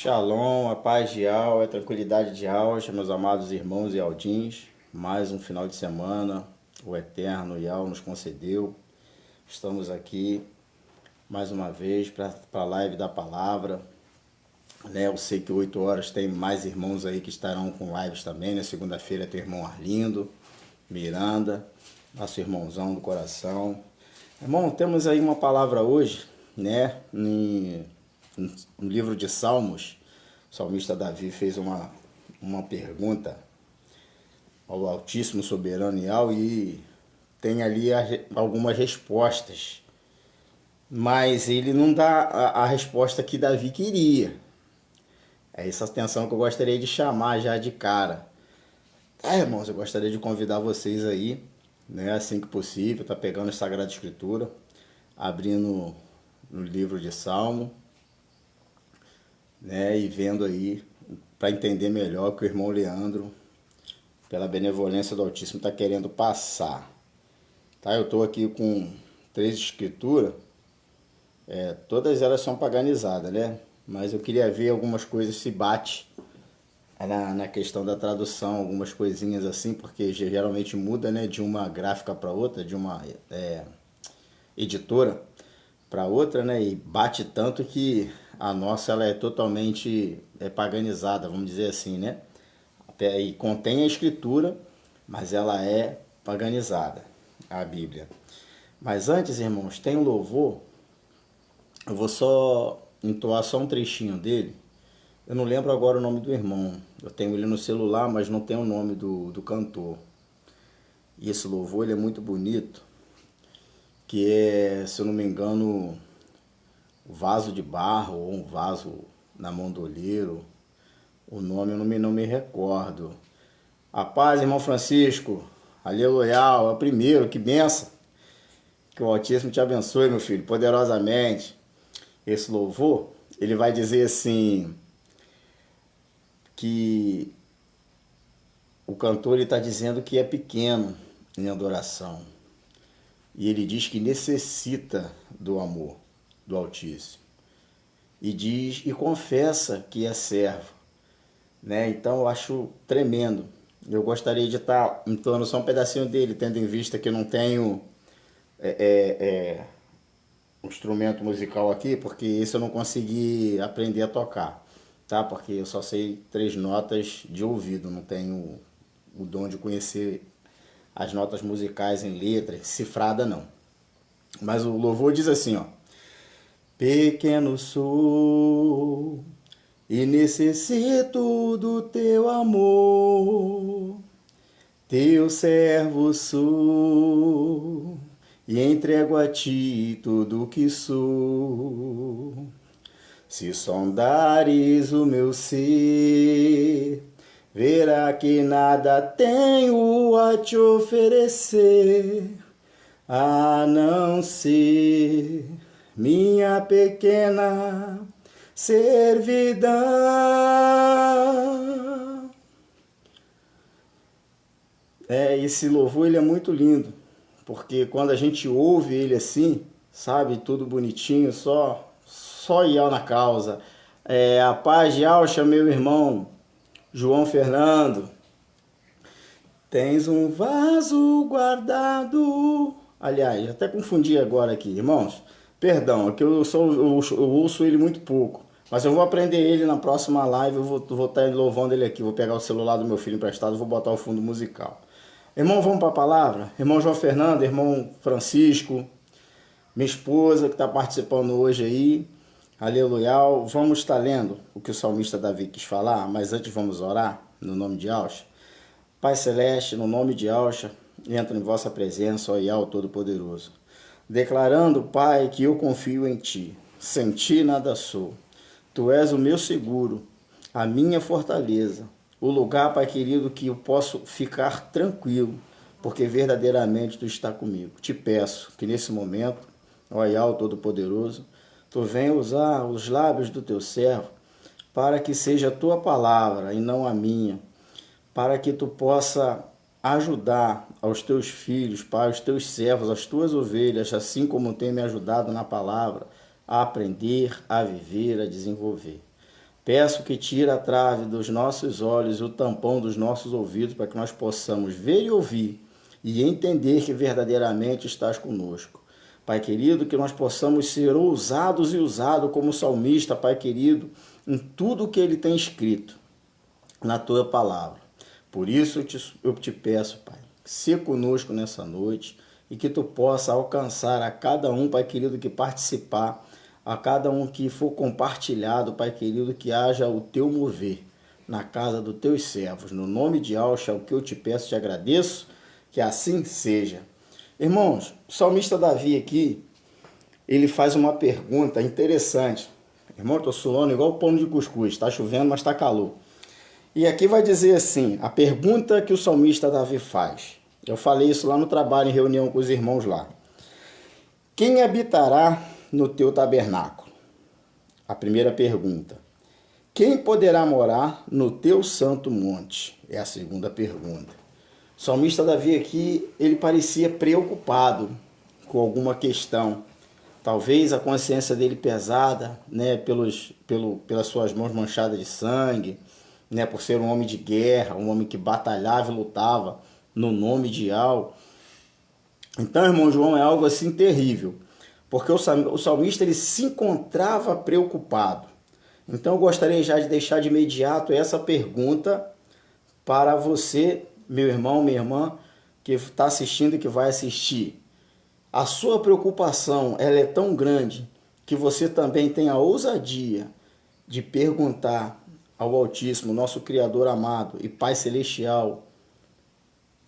Shalom, a paz de Al, a tranquilidade de Al, meus amados irmãos e aldins. Mais um final de semana, o Eterno Yal nos concedeu. Estamos aqui mais uma vez para a live da palavra. Eu sei que 8 horas tem mais irmãos aí que estarão com lives também. Na segunda-feira tem o irmão Arlindo, Miranda, nosso irmãozão do coração. Irmão, temos aí uma palavra hoje, no livro de Salmos. O salmista Davi fez uma pergunta ao Altíssimo Soberano Yal e tem ali algumas respostas. Mas ele não dá a resposta que Davi queria. É essa atenção que eu gostaria de chamar já de cara. Irmãos, eu gostaria de convidar vocês aí, assim que possível, tá pegando a Sagrada Escritura, abrindo no livro de Salmo, e vendo aí, para entender melhor o que o irmão Leandro, pela benevolência do Altíssimo, está querendo passar. Eu estou aqui com 3 escrituras, todas elas são paganizadas, mas eu queria ver algumas coisas se bate na questão da tradução, algumas coisinhas assim, porque geralmente muda, de uma gráfica para outra, de uma editora para outra, e bate tanto que a nossa ela é totalmente paganizada, vamos dizer assim, E contém a escritura, mas ela é paganizada, a Bíblia. Mas antes, irmãos, tem um louvor, eu vou só entoar só um trechinho dele. Eu não lembro agora o nome do irmão, eu tenho ele no celular, mas não tem o nome do cantor. E esse louvor ele é muito bonito, que é, se eu não me engano, vaso de barro ou um vaso na mão do oleiro. O nome eu não me recordo. A paz, irmão Francisco. Aleluia, é o primeiro, que benção. Que o Altíssimo te abençoe, meu filho, poderosamente. Esse louvor, ele vai dizer assim, que o cantor está dizendo que é pequeno em adoração. E ele diz que necessita do amor do Altíssimo. E diz e confessa que é servo. Então eu acho tremendo. Eu gostaria de estar entoando só um pedacinho dele, tendo em vista que eu não tenho um instrumento musical aqui, porque esse eu não consegui aprender a tocar, porque eu só sei 3 notas de ouvido, não tenho o dom de conhecer as notas musicais em letra, cifrada não. Mas o louvor diz assim, pequeno sou e necessito do teu amor, teu servo sou e entrego a ti tudo o que sou. Se sondares o meu ser, verá que nada tenho a te oferecer, a não ser minha pequena servidão. Esse louvor ele é muito lindo, porque quando a gente ouve ele assim, tudo bonitinho, só Ial na causa. A paz de Alcha, meu irmão João Fernando. Tens um vaso guardado. Aliás, até confundi agora aqui, irmãos. Perdão, é que eu ouço ele muito pouco. Mas eu vou aprender ele na próxima live, eu vou estar louvando ele aqui. Vou pegar o celular do meu filho emprestado e vou botar o fundo musical. Irmão, vamos para a palavra? Irmão João Fernando, irmão Francisco, minha esposa que está participando hoje aí. Aleluia. Vamos estar lendo o que o salmista Davi quis falar, mas antes vamos orar no nome de Alcha. Pai Celeste, no nome de Alcha, entro em vossa presença, ó Yahweh Todo-Poderoso, declarando, Pai, que eu confio em Ti. Sem Ti nada sou. Tu és o meu seguro, a minha fortaleza, o lugar, Pai querido, que eu posso ficar tranquilo, porque verdadeiramente Tu está comigo. Te peço que nesse momento, ó Yahweh Todo-Poderoso, Tu venha usar os lábios do Teu servo para que seja a Tua palavra e não a minha, para que Tu possa ajudar aos Teus filhos, Pai, aos Teus servos, as Tuas ovelhas, assim como tem me ajudado na palavra, a aprender, a viver, a desenvolver. Peço que tire a trave dos nossos olhos e o tampão dos nossos ouvidos para que nós possamos ver e ouvir e entender que verdadeiramente estás conosco. Pai querido, que nós possamos ser ousados e usados como salmista, Pai querido, em tudo que ele tem escrito na tua palavra. Por isso eu te peço, Pai, ser conosco nessa noite e que tu possa alcançar a cada um, Pai querido, que participar, a cada um que for compartilhado, Pai querido, que haja o teu mover na casa dos teus servos. No nome de Alxa, o que eu te peço, te agradeço, que assim seja. Irmãos, o salmista Davi aqui, ele faz uma pergunta interessante. Irmão, eu estou suando igual pão de cuscuz, está chovendo, mas está calor. E aqui vai dizer assim, a pergunta que o salmista Davi faz. Eu falei isso lá no trabalho, em reunião com os irmãos lá. Quem habitará no teu tabernáculo? A primeira pergunta. Quem poderá morar no teu santo monte? É a segunda pergunta. O salmista Davi aqui, ele parecia preocupado com alguma questão. Talvez a consciência dele pesada, né, pelas suas mãos manchadas de sangue, né, por ser um homem de guerra, um homem que batalhava e lutava no nome de Yahweh. Então, irmão João, é algo assim terrível, porque o salmista ele se encontrava preocupado. Então, eu gostaria já de deixar de imediato essa pergunta para você, meu irmão, minha irmã, que está assistindo e que vai assistir. A sua preocupação ela é tão grande que você também tem a ousadia de perguntar ao Altíssimo, nosso Criador amado e Pai Celestial,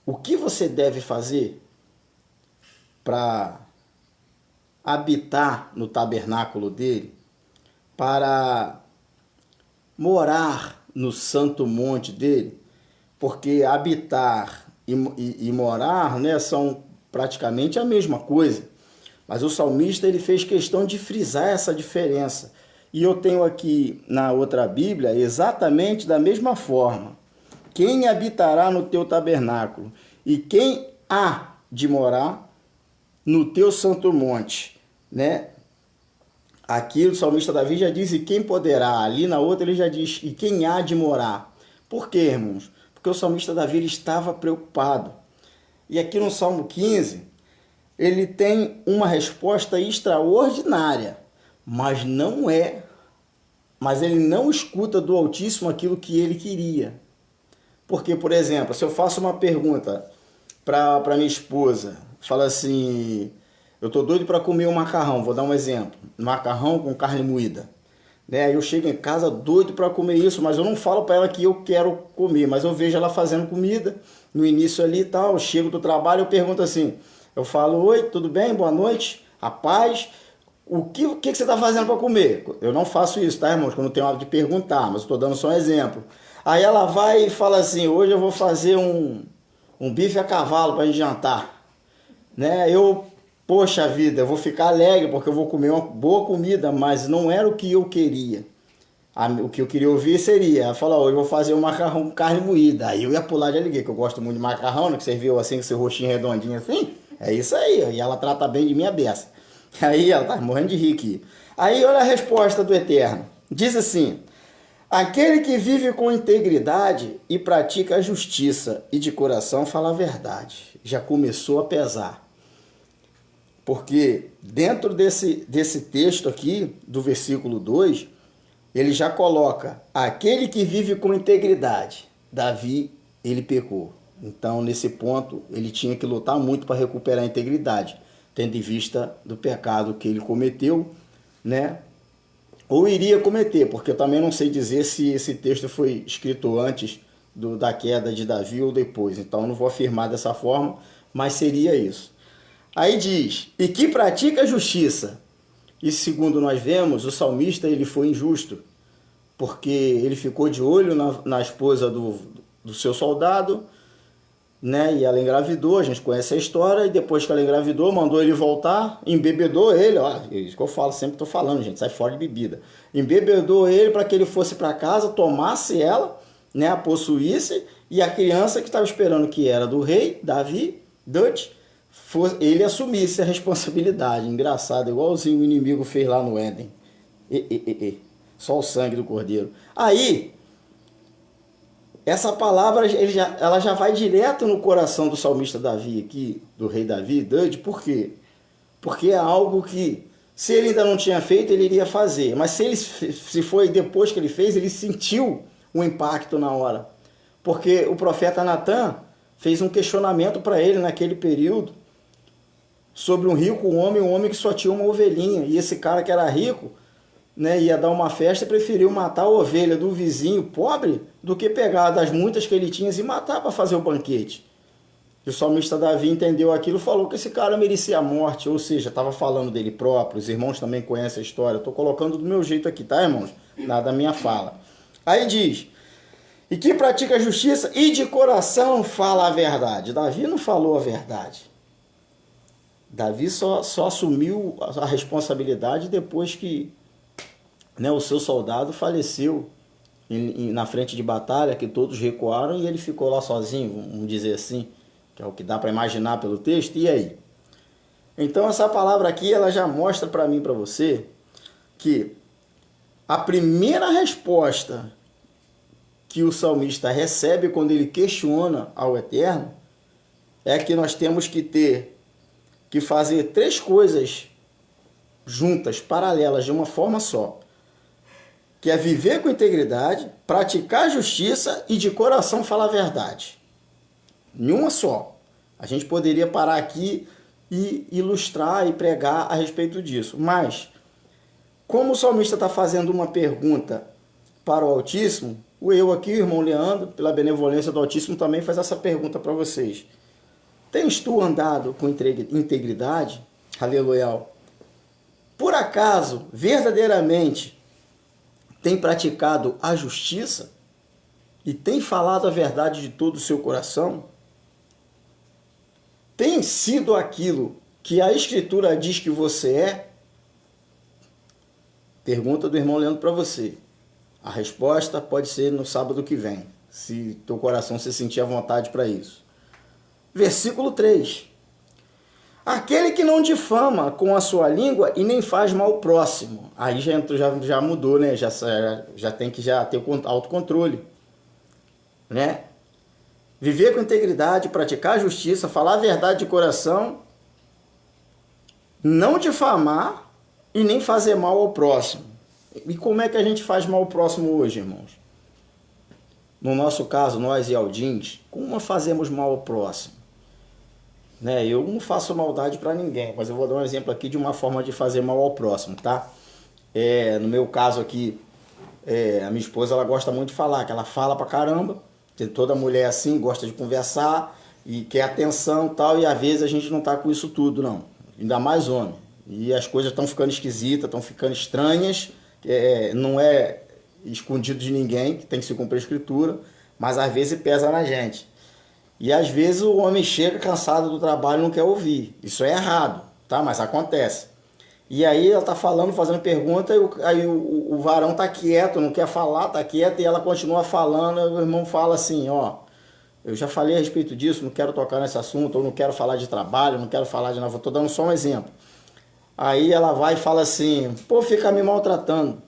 o que você deve fazer para habitar no tabernáculo dele, para morar no santo monte dele, porque habitar e morar, né, são praticamente a mesma coisa. Mas o salmista ele fez questão de frisar essa diferença. E eu tenho aqui na outra Bíblia exatamente da mesma forma. Quem habitará no teu tabernáculo e quem há de morar no teu santo monte, né? Aqui o salmista Davi já diz e quem poderá, ali na outra ele já diz e quem há de morar. Por quê, irmãos? Porque o salmista Davi ele estava preocupado. E aqui no Salmo 15, ele tem uma resposta extraordinária, mas ele não escuta do Altíssimo aquilo que ele queria. Porque, por exemplo, se eu faço uma pergunta para minha esposa, fala assim, eu tô doido para comer um macarrão, vou dar um exemplo, macarrão com carne moída. Né? Eu chego em casa doido para comer isso, mas eu não falo para ela que eu quero comer, mas eu vejo ela fazendo comida no início ali e tal, eu chego do trabalho, eu pergunto assim, eu falo, oi, tudo bem, boa noite, a paz, o que você está fazendo para comer? Eu não faço isso, tá, irmãos? Quando eu tenho hábito de perguntar, mas estou dando só um exemplo. Aí ela vai e fala assim, hoje eu vou fazer um bife a cavalo para a gente jantar. Né? Poxa vida, eu vou ficar alegre porque eu vou comer uma boa comida, mas não era o que eu queria. O que eu queria ouvir seria, ela falou, hoje eu vou fazer um macarrão com carne moída. Aí eu ia pular de alegria, que eu gosto muito de macarrão, né? Que serviu assim, com seu rostinho redondinho assim. É isso aí, e ela trata bem de minha beça. Aí ela tá morrendo de rir aqui. Aí olha a resposta do Eterno. Diz assim, aquele que vive com integridade e pratica a justiça e de coração fala a verdade. Já começou a pesar. Porque dentro desse texto aqui, do versículo 2, ele já coloca, aquele que vive com integridade. Davi, ele pecou. Então, nesse ponto, ele tinha que lutar muito para recuperar a integridade, tendo em vista do pecado que ele cometeu, né? Ou iria cometer, porque eu também não sei dizer se esse texto foi escrito antes da queda de Davi ou depois. Então, eu não vou afirmar dessa forma, mas seria isso. Aí diz, e que pratica a justiça. E segundo nós vemos, o salmista ele foi injusto, porque ele ficou de olho na esposa do seu soldado, né? E ela engravidou, a gente conhece a história, e depois que ela engravidou, mandou ele voltar, embebedou ele, ó, isso que eu falo, sempre estou falando, gente, sai fora de bebida. Embebedou ele para que ele fosse para casa, tomasse ela, né? A possuísse, e a criança que estava esperando, que era do rei, Davi, ele assumisse a responsabilidade. Engraçado, igualzinho o inimigo fez lá no Éden. Só o sangue do cordeiro. Aí, essa palavra ela já vai direto no coração do salmista Davi aqui, do rei Davi, por quê? Porque é algo que, se ele ainda não tinha feito, ele iria fazer. Mas se foi depois que ele fez, ele sentiu o impacto na hora. Porque o profeta Natan fez um questionamento para ele naquele período sobre um rico homem, um homem que só tinha uma ovelhinha. E esse cara que era rico, né, ia dar uma festa e preferiu matar a ovelha do vizinho pobre do que pegar das muitas que ele tinha e matar para fazer o banquete. E o salmista Davi entendeu aquilo e falou que esse cara merecia a morte, ou seja, estava falando dele próprio. Os irmãos também conhecem a história. Estou colocando do meu jeito aqui, tá, irmãos? Nada da minha fala. Aí diz, e que pratica a justiça e de coração fala a verdade. Davi não falou a verdade. Davi só assumiu a responsabilidade depois que, né, o seu soldado faleceu na frente de batalha, que todos recuaram e ele ficou lá sozinho, vamos dizer assim, que é o que dá para imaginar pelo texto. E aí? Então essa palavra aqui, ela já mostra para mim, para você, que a primeira resposta que o salmista recebe quando ele questiona ao Eterno é que nós temos que fazer 3 coisas juntas, paralelas, de uma forma só. Que é viver com integridade, praticar justiça e de coração falar a verdade. Em uma só. A gente poderia parar aqui e ilustrar e pregar a respeito disso. Mas, como o salmista está fazendo uma pergunta para o Altíssimo, eu aqui, irmão Leandro, pela benevolência do Altíssimo, também faz essa pergunta para vocês. Tens tu andado com integridade? Aleluia. Por acaso, verdadeiramente, tem praticado a justiça? E tem falado a verdade de todo o seu coração? Tem sido aquilo que a Escritura diz que você é? Pergunta do irmão Leandro para você. A resposta pode ser no sábado que vem, se teu coração se sentir à vontade para isso. Versículo 3. Aquele que não difama com a sua língua e nem faz mal ao próximo. Aí já mudou, né? Já tem que ter o autocontrole, né? Viver com integridade, praticar a justiça, falar a verdade de coração, não difamar e nem fazer mal ao próximo. E como é que a gente faz mal ao próximo hoje, irmãos? No nosso caso, nós e Aldins, como fazemos mal ao próximo? Né? Eu não faço maldade para ninguém, mas eu vou dar um exemplo aqui de uma forma de fazer mal ao próximo, tá? No meu caso aqui, a minha esposa, ela gosta muito de falar, que ela fala pra caramba. Tem toda mulher assim, gosta de conversar e quer atenção e tal, e às vezes a gente não tá com isso tudo, não. Ainda mais homem. E as coisas estão ficando esquisitas, estão ficando estranhas, não é escondido de ninguém, que tem que se cumprir a Escritura, mas às vezes pesa na gente. E às vezes o homem chega cansado do trabalho e não quer ouvir. Isso é errado, tá? Mas acontece. E aí ela tá falando, fazendo pergunta, aí o varão tá quieto, não quer falar, tá quieto, e ela continua falando, e o irmão fala assim, ó, eu já falei a respeito disso, não quero tocar nesse assunto, ou não quero falar de trabalho, não quero falar de nada, tô dando só um exemplo. Aí ela vai e fala assim, pô, fica me maltratando.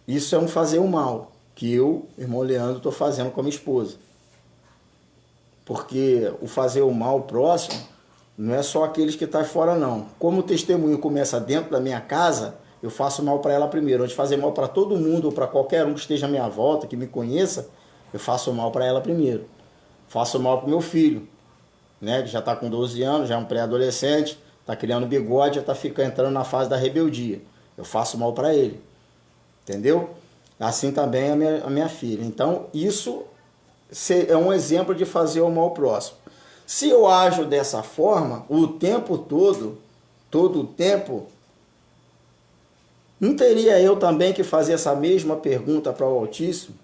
Isso é um fazer o mal, que eu, irmão Leandro, tô fazendo com a minha esposa. Porque o fazer o mal próximo não é só aqueles que estão fora, não. Como o testemunho começa dentro da minha casa, eu faço mal para ela primeiro. Antes de fazer mal para todo mundo ou para qualquer um que esteja à minha volta, que me conheça, eu faço mal para ela primeiro. Faço mal para o meu filho, né, que já está com 12 anos, já é um pré-adolescente, está criando bigode, já está entrando na fase da rebeldia. Eu faço mal para ele. Entendeu? Assim também a minha filha. Então, isso é um exemplo de fazer o mal próximo. Se eu ajo dessa forma, o tempo todo o tempo, não teria eu também que fazer essa mesma pergunta para o Altíssimo?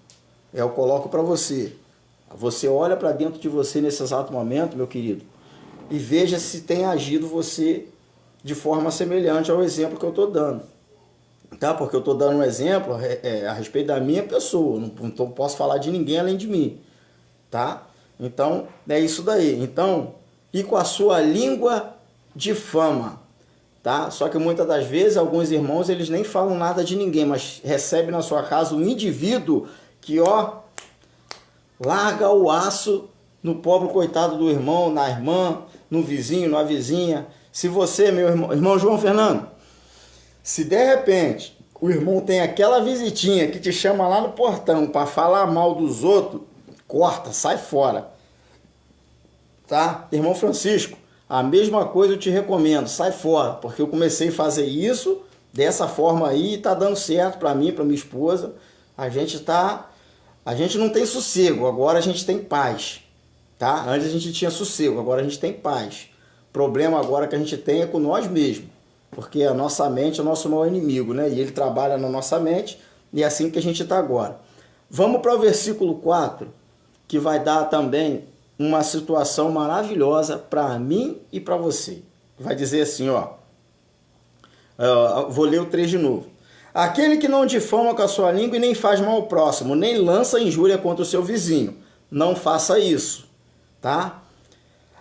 Eu coloco para você. Você olha para dentro de você nesse exato momento, meu querido, e veja se tem agido você de forma semelhante ao exemplo que eu estou dando. Tá? Porque eu estou dando um exemplo a respeito da minha pessoa. Não posso falar de ninguém além de mim. Tá? Então, é isso daí. Então, e com a sua língua difama. tá? Só que muitas das vezes alguns irmãos eles nem falam nada de ninguém, mas recebe na sua casa um indivíduo que, ó, larga o aço no pobre coitado do irmão, na irmã, no vizinho, na vizinha. Se você, meu irmão João Fernando, se de repente o irmão tem aquela visitinha que te chama lá no portão para falar mal dos outros, corta, sai fora. Tá? Irmão Francisco, a mesma coisa eu te recomendo, sai fora, porque eu comecei a fazer isso dessa forma aí e tá dando certo para mim, para minha esposa. A gente não tem sossego, agora a gente tem paz, tá? Antes a gente tinha sossego, agora a gente tem paz. O problema agora que a gente tem é com nós mesmos, porque a nossa mente é o nosso maior inimigo, né? E ele trabalha na nossa mente e é assim que a gente está agora. Vamos para o versículo 4, que vai dar também uma situação maravilhosa para mim e para você. Vai dizer assim, ó, vou ler o 3 de novo. Aquele que não difama com a sua língua e nem faz mal ao próximo, nem lança injúria contra o seu vizinho. Não faça isso, tá?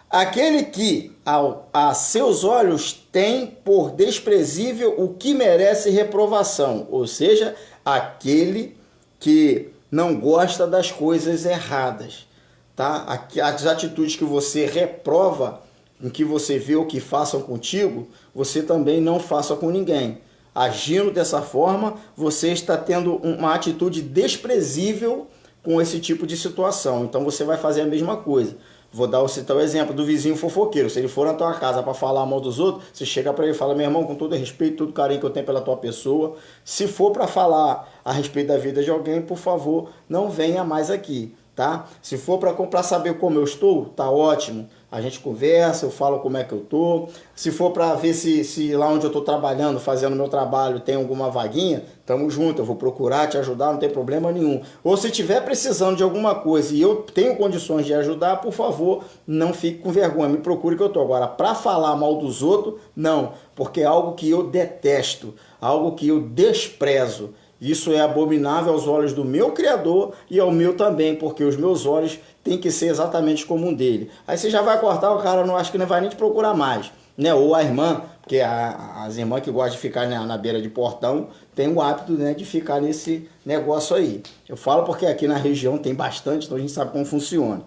Aquele que a seus olhos tem por desprezível o que merece reprovação, ou seja, aquele que não gosta das coisas erradas, tá? As atitudes que você reprova, em que você vê o que façam contigo, você também não faça com ninguém. Agindo dessa forma, você está tendo uma atitude desprezível com esse tipo de situação. Então você vai fazer a mesma coisa. Vou citar o exemplo do vizinho fofoqueiro. Se ele for na tua casa para falar mal dos outros, você chega para ele e fala: meu irmão, com todo respeito, todo carinho que eu tenho pela tua pessoa, se for para falar a respeito da vida de alguém, por favor, não venha mais aqui, tá? Se for para saber como eu estou, tá ótimo. A gente conversa, eu falo como é que eu tô. Se for para ver se lá onde eu tô trabalhando, fazendo meu trabalho, tem alguma vaguinha, tamo junto, eu vou procurar te ajudar, não tem problema nenhum. Ou se tiver precisando de alguma coisa e eu tenho condições de ajudar, por favor, não fique com vergonha, me procure que eu tô. Agora, para falar mal dos outros, não, porque é algo que eu detesto, algo que eu desprezo. Isso é abominável aos olhos do meu Criador e ao meu também, porque os meus olhos têm que ser exatamente como um dele. Aí você já vai cortar, o cara não acho que não vai nem te procurar mais, né? Ou a irmã, porque as irmãs que gostam de ficar na beira de portão têm o hábito, né, de ficar nesse negócio aí. Eu falo porque aqui na região tem bastante, então a gente sabe como funciona.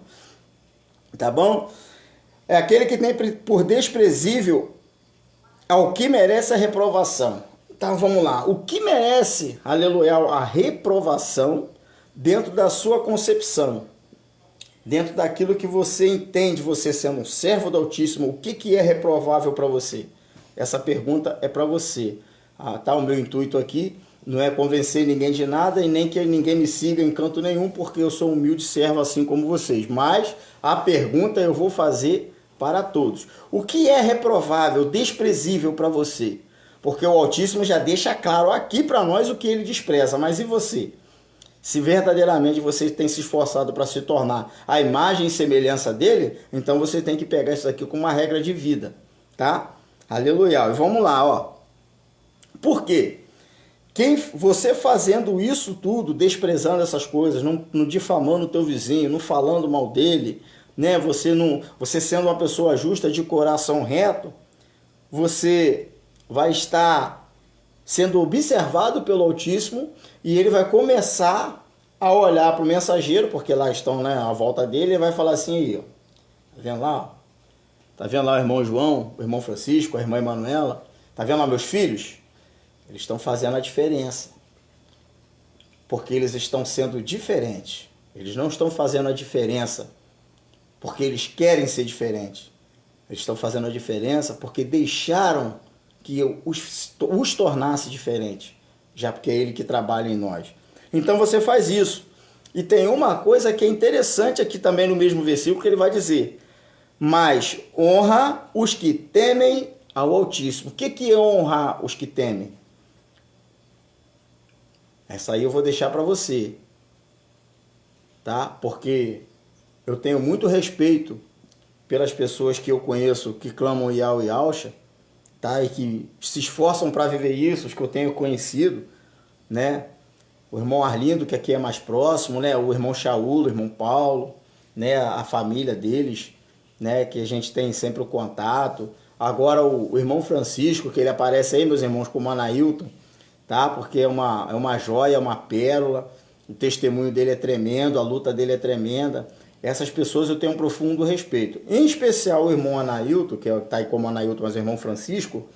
Tá bom? É aquele que tem por desprezível ao que merece a reprovação. Então vamos lá, o que merece, aleluia, a reprovação dentro da sua concepção, dentro daquilo que você entende, você sendo um servo do Altíssimo, o que é reprovável para você? Essa pergunta é para você. Tá? O meu intuito aqui não é convencer ninguém de nada e nem que ninguém me siga em canto nenhum, porque eu sou um humilde servo assim como vocês. Mas a pergunta eu vou fazer para todos. O que é reprovável, desprezível para você? Porque o Altíssimo já deixa claro aqui para nós o que ele despreza. Mas e você? Se verdadeiramente você tem se esforçado para se tornar a imagem e semelhança dele, então você tem que pegar isso aqui como uma regra de vida, tá? Aleluia. E vamos lá, ó. Por quê? Você fazendo isso tudo, desprezando essas coisas, não difamando o teu vizinho, não falando mal dele, né? Você sendo uma pessoa justa, de coração reto, você vai estar sendo observado pelo Altíssimo e ele vai começar a olhar para o mensageiro, porque lá estão, né, à volta dele, e vai falar assim, aí, ó, tá vendo lá? Tá vendo lá o irmão João, o irmão Francisco, a irmã Emanuela? Tá vendo lá meus filhos? Eles estão fazendo a diferença, porque eles estão sendo diferentes. Eles não estão fazendo a diferença porque eles querem ser diferentes. Eles estão fazendo a diferença porque deixaram que eu os tornasse diferentes, já porque é ele que trabalha em nós. Então você faz isso. E tem uma coisa que é interessante aqui também no mesmo versículo que ele vai dizer: mas honra os que temem ao Altíssimo. O que é honrar os que temem? Essa aí eu vou deixar para você, tá? Porque eu tenho muito respeito pelas pessoas que eu conheço que clamam Iau e Alcha, tá? E que se esforçam para viver isso, os que eu tenho conhecido, né? O irmão Arlindo, que aqui é mais próximo, né? O irmão Shaul, o irmão Paulo, né? A família deles, né? Que a gente tem sempre o contato. Agora o irmão Francisco, que ele aparece aí, meus irmãos, como Anailton, tá? Porque é uma joia, uma pérola. O testemunho dele é tremendo, a luta dele é tremenda. Essas pessoas eu tenho um profundo respeito. Em especial o irmão Anailton, que está aí como Anailton, mas o irmão Francisco,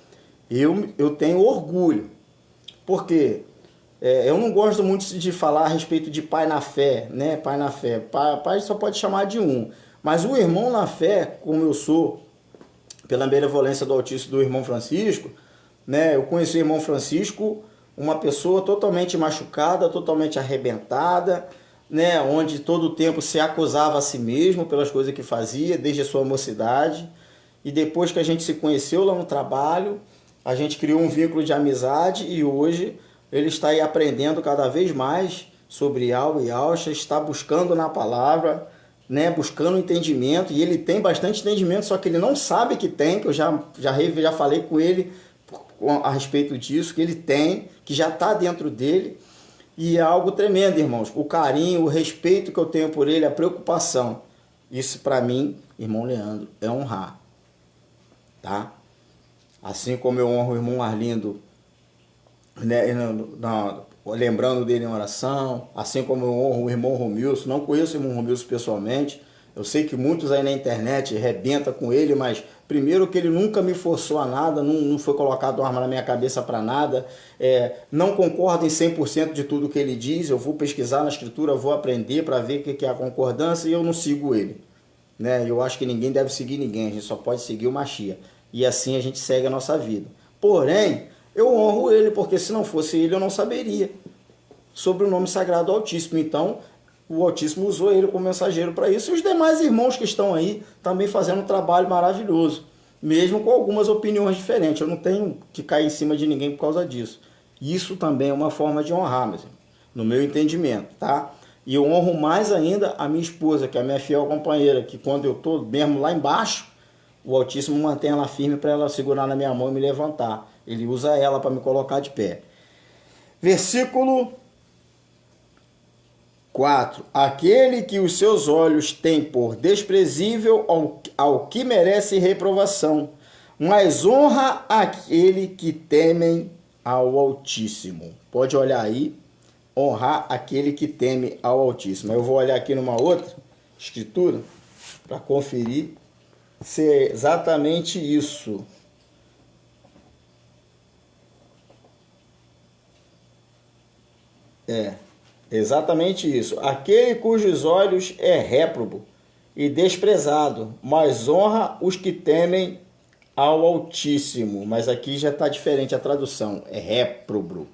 eu tenho orgulho. Por quê? Eu não gosto muito de falar a respeito de pai na fé, né? Pai na fé. Pai só pode chamar de um. Mas o irmão na fé, como eu sou, pela benevolência do Altíssimo do irmão Francisco, né? Eu conheci o irmão Francisco, uma pessoa totalmente machucada, totalmente arrebentada, né? Onde todo o tempo se acusava a si mesmo pelas coisas que fazia, desde a sua mocidade. E depois que a gente se conheceu lá no trabalho, a gente criou um vínculo de amizade e hoje ele está aí aprendendo cada vez mais sobre Al e Alcha, está buscando na palavra, né, buscando entendimento, e ele tem bastante entendimento, só que ele não sabe que tem, que eu já falei com ele a respeito disso, que ele tem, que já está dentro dele, e é algo tremendo, irmãos. O carinho, o respeito que eu tenho por ele, a preocupação, isso para mim, irmão Leandro, é honrar, tá? Assim como eu honro o irmão Arlindo, né, lembrando dele em oração, assim como eu honro o irmão Romilson. Não conheço o irmão Romilson pessoalmente, eu sei que muitos aí na internet rebentam com ele, mas primeiro que ele nunca me forçou a nada, não foi colocado arma na minha cabeça para nada, não concordo em 100% de tudo que ele diz, eu vou pesquisar na escritura, vou aprender para ver o que é a concordância e eu não sigo ele, né? Eu acho que ninguém deve seguir ninguém, a gente só pode seguir o Machia, e assim a gente segue a nossa vida. Porém, eu honro ele, porque se não fosse ele eu não saberia sobre o nome sagrado do Altíssimo. Então, o Altíssimo usou ele como mensageiro para isso. E os demais irmãos que estão aí também fazendo um trabalho maravilhoso, mesmo com algumas opiniões diferentes. Eu não tenho que cair em cima de ninguém por causa disso. Isso também é uma forma de honrar, mas no meu entendimento, tá? E eu honro mais ainda a minha esposa, que é a minha fiel companheira, que quando eu estou mesmo lá embaixo, o Altíssimo mantém ela firme para ela segurar na minha mão e me levantar. Ele usa ela para me colocar de pé. Versículo 4. Aquele que os seus olhos têm por desprezível ao que merece reprovação, mas honra aquele que temem ao Altíssimo. Pode olhar aí, honrar aquele que teme ao Altíssimo. Eu vou olhar aqui numa outra escritura para conferir se é exatamente isso. Exatamente isso. Aquele cujos olhos é réprobo e desprezado, mas honra os que temem ao Altíssimo. Mas aqui já está diferente a tradução, é réprobo.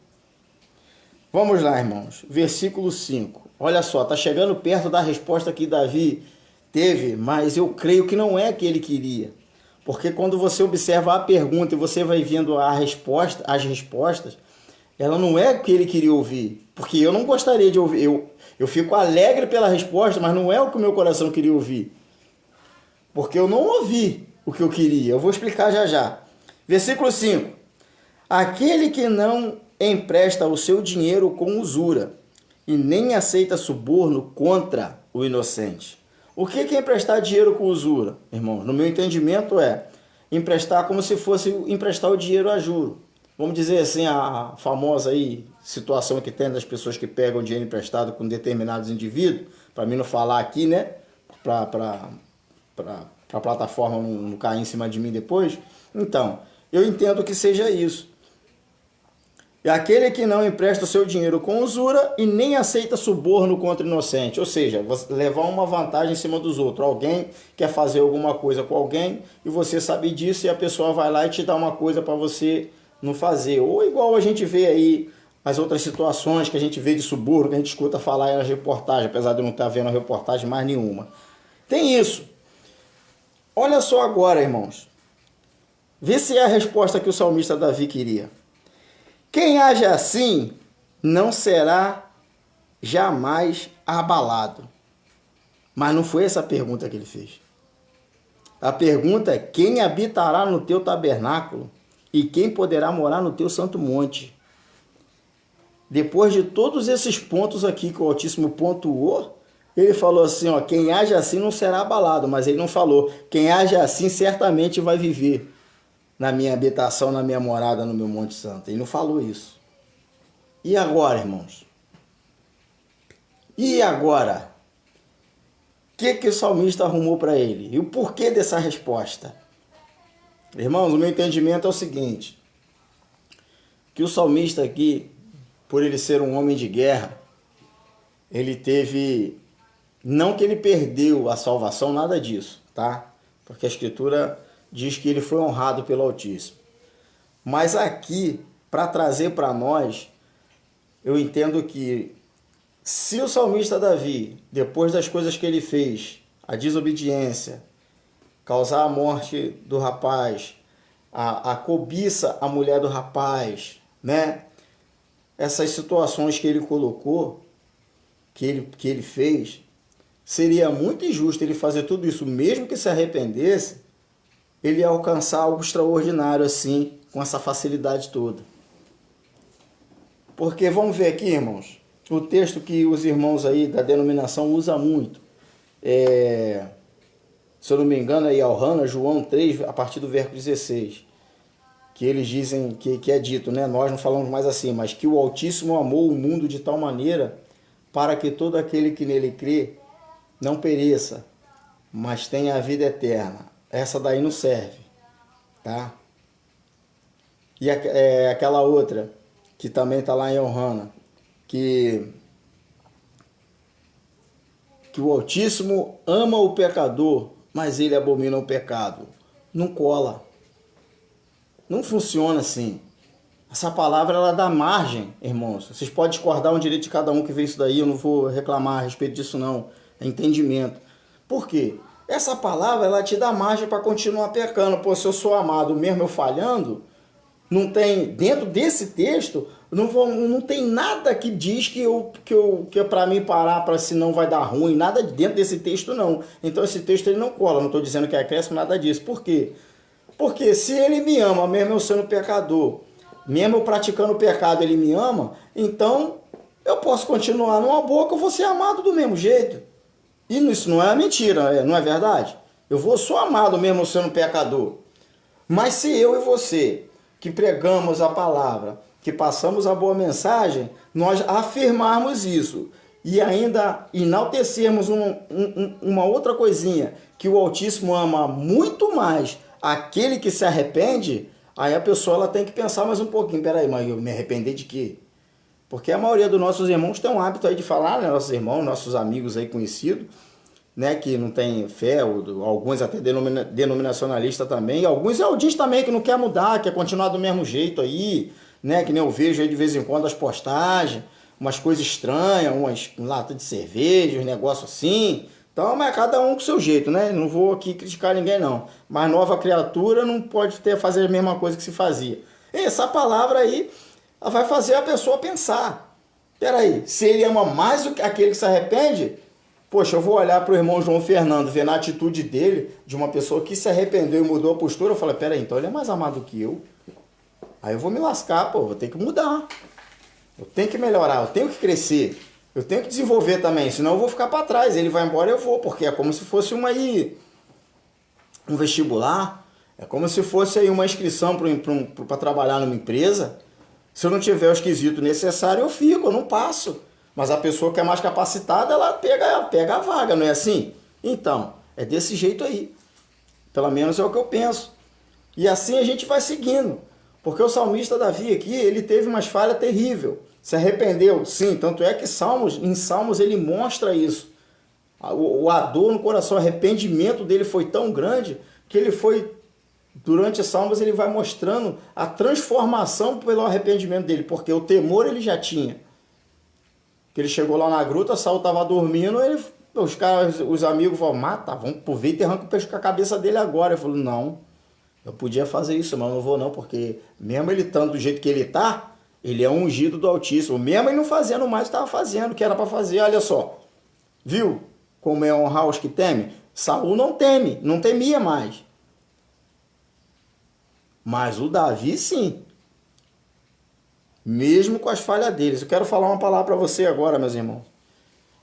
Vamos lá, irmãos. Versículo 5. Olha só, está chegando perto da resposta que Davi teve, mas eu creio que não é a que ele queria. Porque quando você observa a pergunta e você vai vendo as respostas, ela não é o que ele queria ouvir. Porque eu não gostaria de ouvir. Eu fico alegre pela resposta, mas não é o que o meu coração queria ouvir. Porque eu não ouvi o que eu queria. Eu vou explicar já já. Versículo 5. Aquele que não empresta o seu dinheiro com usura e nem aceita suborno contra o inocente. O que é emprestar dinheiro com usura, irmão? No meu entendimento é emprestar como se fosse emprestar o dinheiro a juro. Vamos dizer assim, a famosa aí situação que tem das pessoas que pegam dinheiro emprestado com determinados indivíduos, para mim não falar aqui, né? Para a plataforma não cair em cima de mim depois. Então, eu entendo que seja isso. É aquele que não empresta o seu dinheiro com usura e nem aceita suborno contra o inocente. Ou seja, levar uma vantagem em cima dos outros. Alguém quer fazer alguma coisa com alguém e você sabe disso e a pessoa vai lá e te dá uma coisa para você não fazer. Ou igual a gente vê aí as outras situações que a gente vê de suborno, que a gente escuta falar aí nas reportagens, apesar de eu não estar vendo a reportagem mais nenhuma. Tem isso. Olha só agora, irmãos. Vê se é a resposta que o salmista Davi queria. Quem age assim não será jamais abalado. Mas não foi essa a pergunta que ele fez. A pergunta é: quem habitará no teu tabernáculo e quem poderá morar no teu santo monte? Depois de todos esses pontos aqui que o Altíssimo pontuou, ele falou assim, quem age assim não será abalado, mas ele não falou, quem age assim certamente vai viver. na minha habitação, na minha morada, no meu Monte Santo. Ele não falou isso. E agora, irmãos? E agora? O que o salmista arrumou para ele? E o porquê dessa resposta? Irmãos, o meu entendimento é o seguinte, que o salmista aqui, por ele ser um homem de guerra, ele teve, não que ele perdeu a salvação, nada disso, tá? Porque a Escritura diz que ele foi honrado pelo Altíssimo. Mas aqui, para trazer para nós, eu entendo que se o salmista Davi, depois das coisas que ele fez, a desobediência, causar a morte do rapaz, a cobiça à mulher do rapaz, né? Essas situações que ele colocou, que ele fez, seria muito injusto ele fazer tudo isso, mesmo que se arrependesse, ele ia alcançar algo extraordinário assim, com essa facilidade toda. Porque vamos ver aqui, irmãos, o texto que os irmãos aí da denominação usam muito, se eu não me engano, é Yohanan, João 3, a partir do verso 16, que eles dizem, que é dito, né? Nós não falamos mais assim, mas que o Altíssimo amou o mundo de tal maneira para que todo aquele que nele crê não pereça, mas tenha a vida eterna. Essa daí não serve, tá? E aquela outra, que também está lá em Yohanan, que o Altíssimo ama o pecador, mas ele abomina o pecado. Não cola. Não funciona assim. Essa palavra, ela dá margem, irmãos. Vocês podem discordar um direito de cada um que vê isso daí, eu não vou reclamar a respeito disso não. É entendimento. Por quê? Essa palavra, ela te dá margem para continuar pecando. Pô, se eu sou amado mesmo eu falhando, não tem, dentro desse texto, não tem nada que diz que é para mim parar, para se não vai dar ruim, nada dentro desse texto não. Então esse texto ele não cola, não estou dizendo que é acréscimo, nada disso. Por quê? Porque se ele me ama, mesmo eu sendo pecador, mesmo eu praticando o pecado, ele me ama, então eu posso continuar numa boa que eu vou ser amado do mesmo jeito. E isso não é mentira, não é verdade? Eu sou amado mesmo eu sendo pecador. Mas se eu e você, que pregamos a palavra, que passamos a boa mensagem, nós afirmarmos isso e ainda enaltecermos uma outra coisinha, que o Altíssimo ama muito mais aquele que se arrepende, aí a pessoa ela tem que pensar mais um pouquinho. Peraí, mas eu me arrepender de quê? Porque a maioria dos nossos irmãos tem um hábito aí de falar, né? Nossos irmãos, nossos amigos aí conhecidos, né? Que não tem fé, alguns até denominacionalistas também, e alguns eudins também que não quer mudar, quer continuar do mesmo jeito aí, né? Que nem eu vejo aí de vez em quando as postagens, umas coisas estranhas, umas latas de cerveja, uns negócios assim. Então, mas cada um com o seu jeito, né? Não vou aqui criticar ninguém, não. Mas nova criatura não pode fazer a mesma coisa que se fazia. E essa palavra aí vai fazer a pessoa pensar. Peraí, se ele ama mais aquele que se arrepende, poxa, eu vou olhar para o irmão João Fernando, ver na atitude dele, de uma pessoa que se arrependeu e mudou a postura, eu falo, peraí, então ele é mais amado que eu. Aí eu vou me lascar, pô, vou ter que mudar. Eu tenho que melhorar, eu tenho que crescer. Eu tenho que desenvolver também, senão eu vou ficar para trás. Ele vai embora, eu vou, porque é como se fosse um vestibular, é como se fosse aí uma inscrição para trabalhar numa empresa. Se eu não tiver o esquisito necessário, eu fico, eu não passo. Mas a pessoa que é mais capacitada, ela pega a vaga, não é assim? Então, é desse jeito aí. Pelo menos é o que eu penso. E assim a gente vai seguindo. Porque o salmista Davi aqui, ele teve umas falhas terríveis. Se arrependeu, sim, tanto é que em Salmos ele mostra isso. A dor no coração, o arrependimento dele foi tão grande que ele foi, durante Salmos, ele vai mostrando a transformação pelo arrependimento dele, porque o temor ele já tinha. Ele chegou lá na gruta, Saul estava dormindo, os amigos falaram, mata, vamos aproveitar e arranca o peixe com a cabeça dele agora. Ele falou, não, eu podia fazer isso, mas não vou não, porque mesmo ele estando do jeito que ele está, ele é ungido do Altíssimo. Mesmo ele não fazendo mais, estava fazendo o que era para fazer. Olha só. Viu como é honrar os que temem? Saul não teme, não temia mais. Mas o Davi, sim. Mesmo com as falhas deles. Eu quero falar uma palavra para você agora, meus irmãos.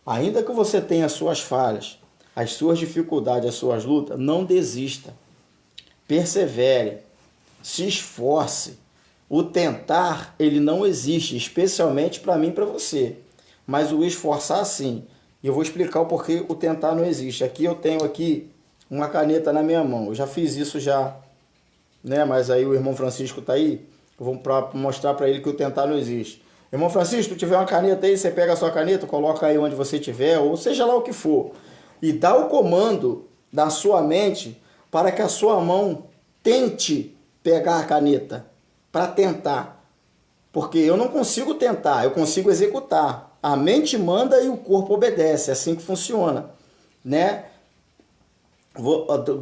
Ainda que você tenha as suas falhas, as suas dificuldades, as suas lutas, não desista. Persevere. se esforce. O tentar, ele não existe, especialmente para mim e para você. Mas o esforçar, sim. E eu vou explicar o porquê o tentar não existe. Aqui eu tenho aqui uma caneta na minha mão. Eu já fiz isso já, né? Mas aí o irmão Francisco tá aí. Eu vou mostrar para ele que o tentar não existe. Irmão Francisco, se tu tiver uma caneta aí, você pega a sua caneta, coloca aí onde você tiver, ou seja lá o que for. E dá o comando da sua mente para que a sua mão tente pegar a caneta. Para tentar. Porque eu não consigo tentar, eu consigo executar. A mente manda e o corpo obedece, é assim que funciona, né?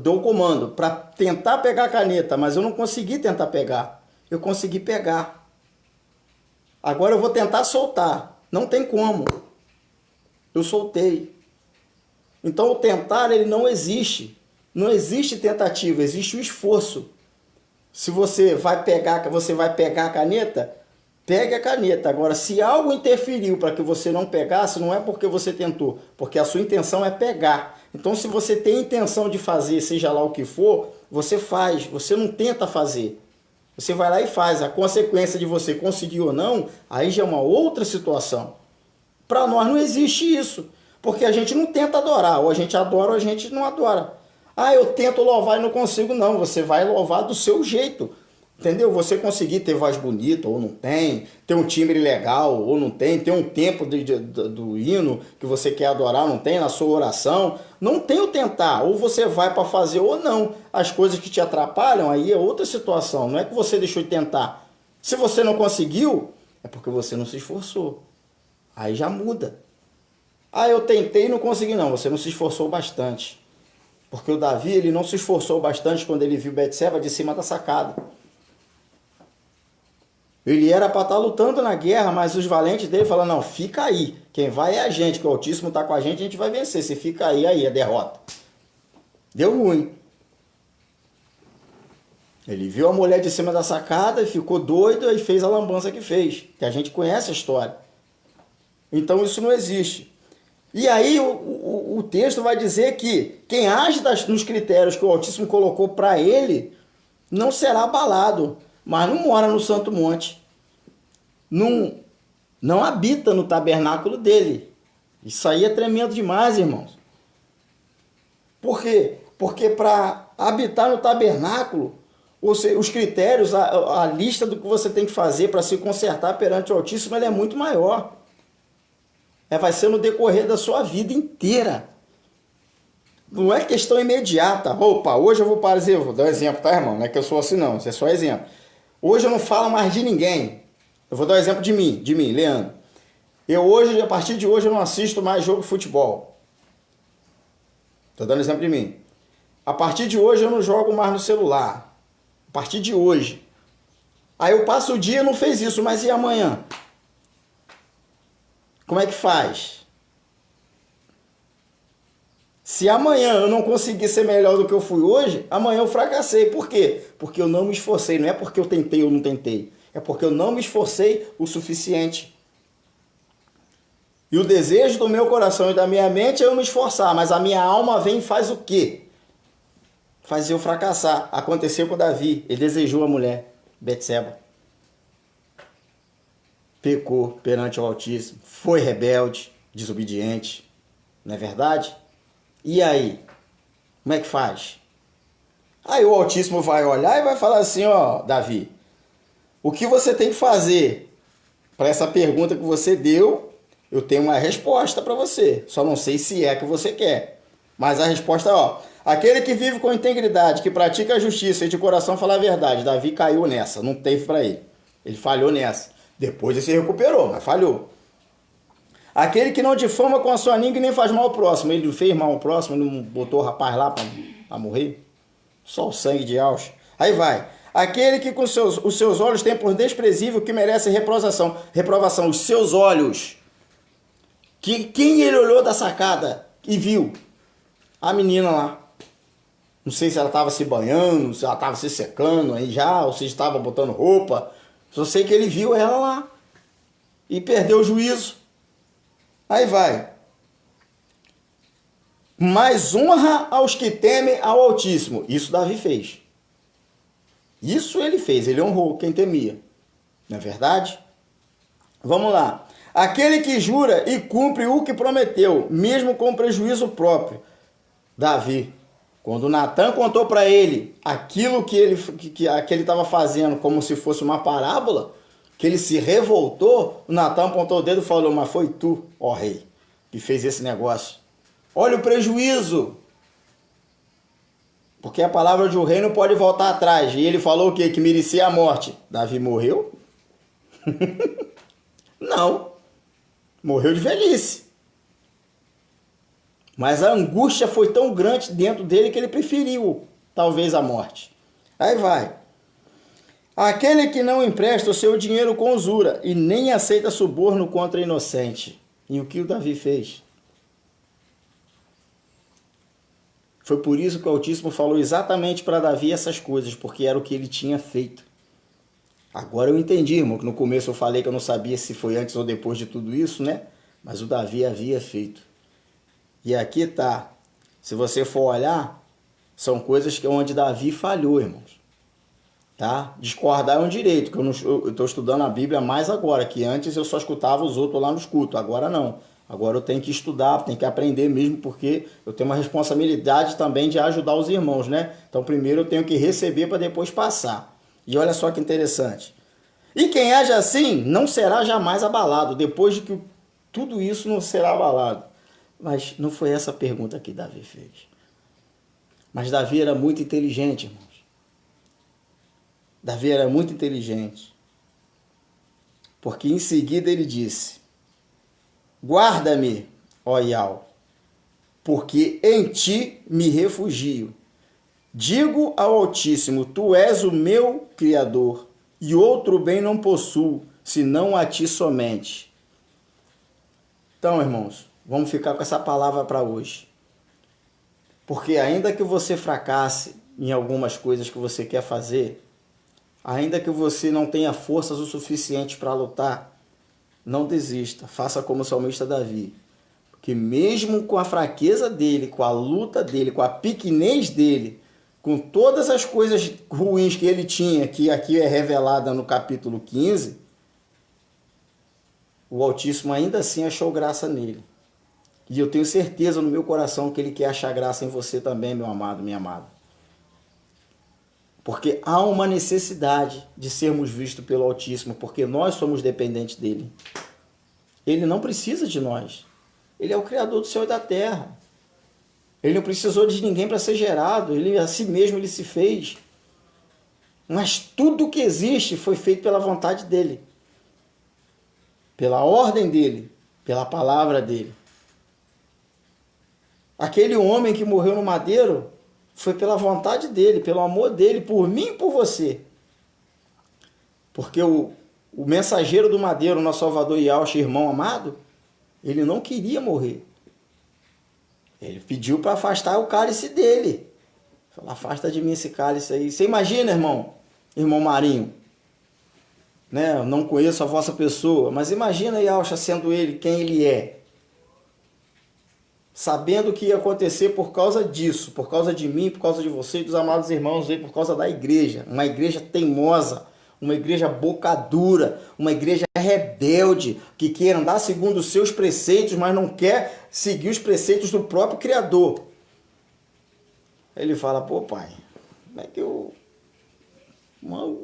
Dou o comando para tentar pegar a caneta, mas eu não consegui tentar pegar. Eu consegui pegar. Agora eu vou tentar soltar. Não tem como. Eu soltei. Então o tentar, ele não existe. Não existe tentativa, existe o esforço. Se você vai pegar a caneta, pegue a caneta. Agora, se algo interferiu para que você não pegasse, não é porque você tentou, porque a sua intenção é pegar. Então, se você tem intenção de fazer, seja lá o que for, você faz, você não tenta fazer. Você vai lá e faz. A consequência de você conseguir ou não, aí já é uma outra situação. Para nós não existe isso, porque a gente não tenta adorar, ou a gente adora ou a gente não adora. Ah, eu tento louvar e não consigo. Não, você vai louvar do seu jeito. Entendeu? Você conseguir ter voz bonita ou não tem, ter um timbre legal ou não tem, ter um tempo do hino que você quer adorar, não tem na sua oração. Não tem o tentar. Ou você vai para fazer ou não. As coisas que te atrapalham, aí é outra situação. Não é que você deixou de tentar. Se você não conseguiu, é porque você não se esforçou. Aí já muda. Ah, eu tentei e não consegui. Não, você não se esforçou bastante. Porque o Davi, ele não se esforçou bastante quando ele viu Betseba de cima da sacada. Ele era para estar lutando na guerra, mas os valentes dele falaram, não, fica aí. Quem vai é a gente, que o Altíssimo está com a gente vai vencer. Se fica aí é derrota. Deu ruim. Ele viu a mulher de cima da sacada e ficou doido e fez a lambança que fez. Que a gente conhece a história. Então isso não existe. E aí o texto vai dizer que quem age nos critérios que o Altíssimo colocou para ele não será abalado, mas não mora no Santo Monte. Não habita no tabernáculo dele. Isso aí é tremendo demais, irmãos. Por quê? Porque para habitar no tabernáculo, os critérios, a lista do que você tem que fazer para se consertar perante o Altíssimo, ela é muito maior. Vai ser no decorrer da sua vida inteira. Não é questão imediata. Opa, hoje eu vou fazer, vou dar um exemplo, tá, irmão? Não é que eu sou assim, não. Isso é só exemplo. Hoje eu não falo mais de ninguém. Eu vou dar um exemplo de mim, Leandro. Eu hoje, a partir de hoje, eu não assisto mais jogo de futebol. Tô dando exemplo de mim. A partir de hoje eu não jogo mais no celular. A partir de hoje. Aí eu passo o dia e não fez isso, mas e amanhã? Como é que faz? Se amanhã eu não conseguir ser melhor do que eu fui hoje, amanhã eu fracassei. Por quê? Porque eu não me esforcei. Não é porque eu tentei ou não tentei. É porque eu não me esforcei o suficiente. E o desejo do meu coração e da minha mente é eu me esforçar. Mas a minha alma vem e faz o quê? Faz eu fracassar. Aconteceu com Davi. Ele desejou a mulher, Betseba. Pecou perante o Altíssimo, foi rebelde, desobediente, não é verdade? E aí? Como é que faz? Aí o Altíssimo vai olhar e vai falar assim, ó, Davi, o que você tem que fazer para essa pergunta que você deu, eu tenho uma resposta para você, só não sei se é a que você quer. Mas a resposta é, ó, aquele que vive com integridade, que pratica a justiça e de coração fala a verdade, Davi caiu nessa, não teve para ele, ele falhou nessa. Depois ele se recuperou, mas falhou. Aquele que não difama com a sua língua e nem faz mal ao próximo. Ele não fez mal ao próximo, ele não botou o rapaz lá para morrer. Só o sangue de Ausch. Aí vai. Aquele que com os seus olhos tem por desprezível que merece reprovação. Reprovação, os seus olhos. Quem ele olhou da sacada e viu? A menina lá. Não sei se ela estava se banhando, se ela estava se secando aí já, ou se estava botando roupa. Só sei que ele viu ela lá e perdeu o juízo. Aí vai. Mais honra aos que temem ao Altíssimo. Isso Davi fez. Isso ele fez, ele honrou quem temia. Não é verdade? Vamos lá. Aquele que jura e cumpre o que prometeu, mesmo com prejuízo próprio. Davi. Quando Natan contou para ele aquilo que ele estava fazendo como se fosse uma parábola, que ele se revoltou, o Natan apontou o dedo e falou, mas foi tu, ó rei, que fez esse negócio. Olha o prejuízo. Porque a palavra de um rei não pode voltar atrás. E ele falou o quê? Que merecia a morte. Davi morreu? Não. Morreu de velhice. Mas a angústia foi tão grande dentro dele que ele preferiu, talvez, a morte. Aí vai. Aquele que não empresta o seu dinheiro com usura e nem aceita suborno contra inocente. E o que o Davi fez? Foi por isso que o Altíssimo falou exatamente para Davi essas coisas, porque era o que ele tinha feito. Agora eu entendi, irmão, que no começo eu falei que eu não sabia se foi antes ou depois de tudo isso, né? Mas o Davi havia feito. E aqui tá. Se você for olhar, são coisas que onde Davi falhou, irmãos. Tá? Discordar é um direito, que eu estou estudando a Bíblia mais agora, que antes eu só escutava os outros lá nos cultos, agora não. Agora eu tenho que estudar, tenho que aprender mesmo, porque eu tenho uma responsabilidade também de ajudar os irmãos, né? Então primeiro eu tenho que receber para depois passar. E olha só que interessante. E quem age assim não será jamais abalado, depois de que tudo isso não será abalado. Mas não foi essa a pergunta que Davi fez. Mas Davi era muito inteligente, irmãos. Davi era muito inteligente. Porque em seguida ele disse, guarda-me, ó Iau, porque em ti me refugio. Digo ao Altíssimo, tu és o meu Criador, e outro bem não possuo, senão a ti somente. Então, irmãos, vamos ficar com essa palavra para hoje. Porque ainda que você fracasse em algumas coisas que você quer fazer, ainda que você não tenha forças o suficiente para lutar, não desista, faça como o salmista Davi. Porque mesmo com a fraqueza dele, com a luta dele, com a pequenez dele, com todas as coisas ruins que ele tinha, que aqui é revelada no capítulo 15, o Altíssimo ainda assim achou graça nele. E eu tenho certeza no meu coração que ele quer achar graça em você também, meu amado, minha amada. Porque há uma necessidade de sermos vistos pelo Altíssimo, porque nós somos dependentes dele. Ele não precisa de nós. Ele é o Criador do céu e da terra. Ele não precisou de ninguém para ser gerado. Ele a si mesmo ele se fez. Mas tudo que existe foi feito pela vontade dele. Pela ordem dele. Pela palavra dele. Aquele homem que morreu no madeiro foi pela vontade dele, pelo amor dele, por mim e por você. Porque o mensageiro do madeiro, nosso Salvador Yahshua, irmão amado, ele não queria morrer. Ele pediu para afastar o cálice dele. Falou, afasta de mim esse cálice aí. Você imagina, irmão Marinho, né? Eu não conheço a vossa pessoa, mas imagina Yahshua sendo ele quem ele é. Sabendo o que ia acontecer por causa disso, por causa de mim, por causa de você e dos amados irmãos, por causa da igreja. Uma igreja teimosa, uma igreja boca dura, uma igreja rebelde, que quer andar segundo os seus preceitos, mas não quer seguir os preceitos do próprio Criador. Ele fala, pô pai, como é que o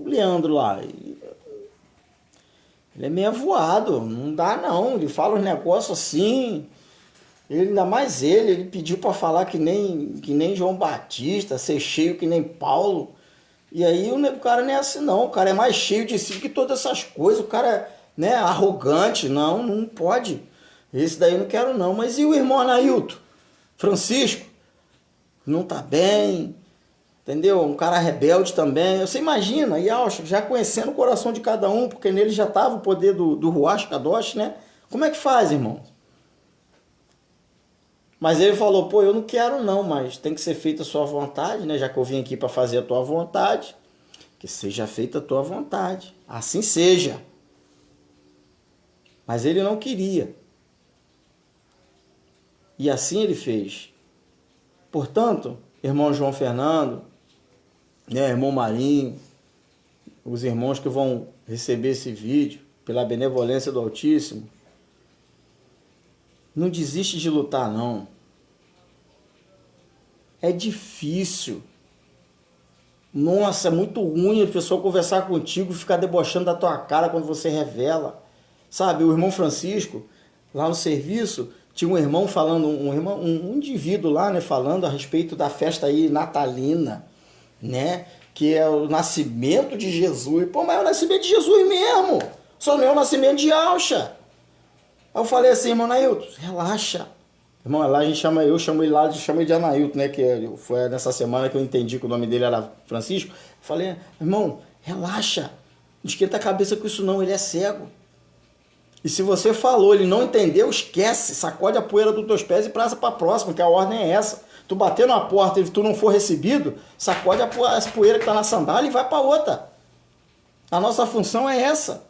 Leandro lá, ele é meio avoado, não dá não, ele fala os negócios assim... Ele, ainda mais ele pediu para falar que nem João Batista, ser cheio que nem Paulo. E aí o cara não é assim não, o cara é mais cheio de si que todas essas coisas, o cara é, né, arrogante, não pode. Esse daí eu não quero não. Mas e o irmão Anailton? Francisco? Não tá bem, entendeu? Um cara rebelde também. Você imagina, Yahshua, já conhecendo o coração de cada um, porque nele já estava o poder do Ruach Kadosh, né? Como é que faz, irmão? Mas ele falou, pô, eu não quero não, mas tem que ser feita a sua vontade, né? Já que eu vim aqui para fazer a tua vontade, que seja feita a tua vontade. Assim seja. Mas ele não queria. E assim ele fez. Portanto, irmão João Fernando, né, irmão Marinho, os irmãos que vão receber esse vídeo, pela benevolência do Altíssimo, não desiste de lutar, não. É difícil. Nossa, é muito ruim a pessoa conversar contigo e ficar debochando da tua cara quando você revela. Sabe, o irmão Francisco, lá no serviço, tinha um irmão falando, um indivíduo lá, né, falando a respeito da festa aí natalina, né, que é o nascimento de Jesus. Pô, mas é o nascimento de Jesus mesmo, só não é o nascimento de Alcha. Aí eu falei assim, irmão Nailton, relaxa. Irmão, lá a gente chama, eu chamo ele lá, chamo ele de Anailton, né, que foi nessa semana que eu entendi que o nome dele era Francisco. Eu falei, irmão, relaxa, não esquenta a cabeça com isso não, ele é cego. E se você falou, ele não entendeu, esquece, sacode a poeira dos teus pés e passa para a próxima, que a ordem é essa. Tu bater na porta e tu não for recebido, sacode a poeira que está na sandália e vai para outra. A nossa função é essa.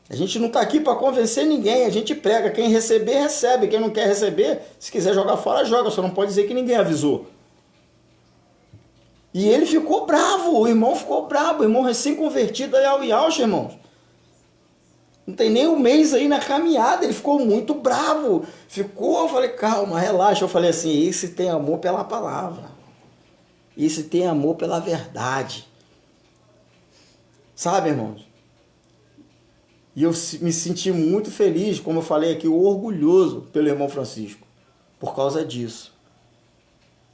A gente não está aqui para convencer ninguém, a gente prega. Quem receber, recebe. Quem não quer receber, se quiser jogar fora, joga. Só não pode dizer que ninguém avisou. E ele ficou bravo, o irmão ficou bravo, o irmão recém-convertido aí ao Yaucha, irmãos. Não tem nem um mês aí na caminhada, ele ficou muito bravo. Ficou, eu falei, calma, relaxa. Eu falei assim, esse tem amor pela palavra. Esse tem amor pela verdade. Sabe, irmãos? E eu me senti muito feliz, como eu falei aqui, orgulhoso pelo irmão Francisco, por causa disso.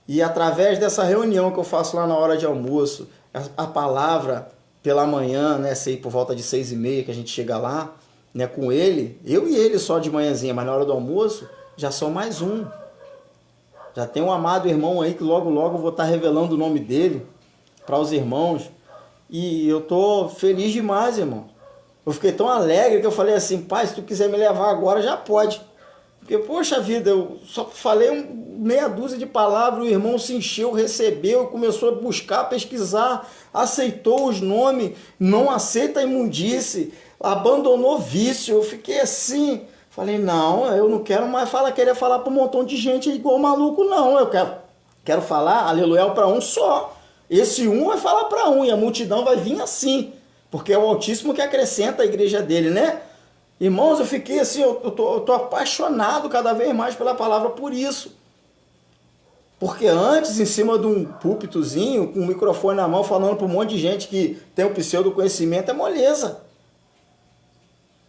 E através dessa reunião que eu faço lá na hora de almoço, a palavra pela manhã, né, sei, por volta de 6h30 que a gente chega lá, né, com ele, eu e ele só de manhãzinha, mas na hora do almoço já são mais um. Já tem um amado irmão aí que logo logo eu vou estar revelando o nome dele para os irmãos. E eu tô feliz demais, irmão. Eu fiquei tão alegre que eu falei assim, pai, se tu quiser me levar agora, já pode. Porque, poxa vida, eu só falei meia dúzia de palavras, o irmão se encheu, recebeu, começou a buscar, pesquisar, aceitou os nomes, não aceita a imundície, abandonou vício. Eu fiquei assim, falei, não, eu não quero mais querer falar para um montão de gente igual maluco, não. Eu quero falar, aleluia, para um só. Esse um vai falar para um e a multidão vai vir assim. Porque é o Altíssimo que acrescenta a igreja dele, né? Irmãos, eu fiquei assim, eu tô apaixonado cada vez mais pela palavra por isso. Porque antes, em cima de um púlpitozinho, com um microfone na mão, falando para um monte de gente que tem o pseudo conhecimento, é moleza.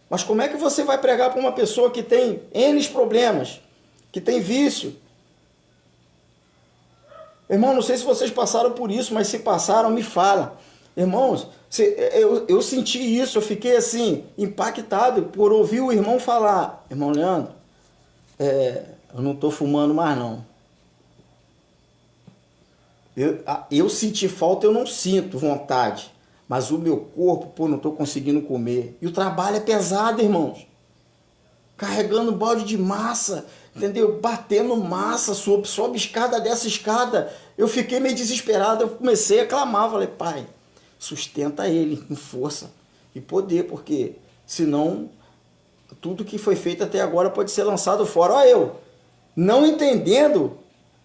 Mas como é que você vai pregar para uma pessoa que tem N problemas, que tem vício? Irmão, não sei se vocês passaram por isso, mas se passaram, me fala. Irmãos, eu senti isso, eu fiquei assim, impactado por ouvir o irmão falar, irmão Leandro, eu não estou fumando mais não. Eu senti falta, eu não sinto vontade, mas o meu corpo, pô, não estou conseguindo comer. E o trabalho é pesado, irmãos. Carregando balde de massa, entendeu? Batendo massa, sobe escada dessa escada. Eu fiquei meio desesperado, eu comecei a clamar, falei, pai, sustenta ele com força e poder, porque senão tudo que foi feito até agora pode ser lançado fora. Olha eu, não entendendo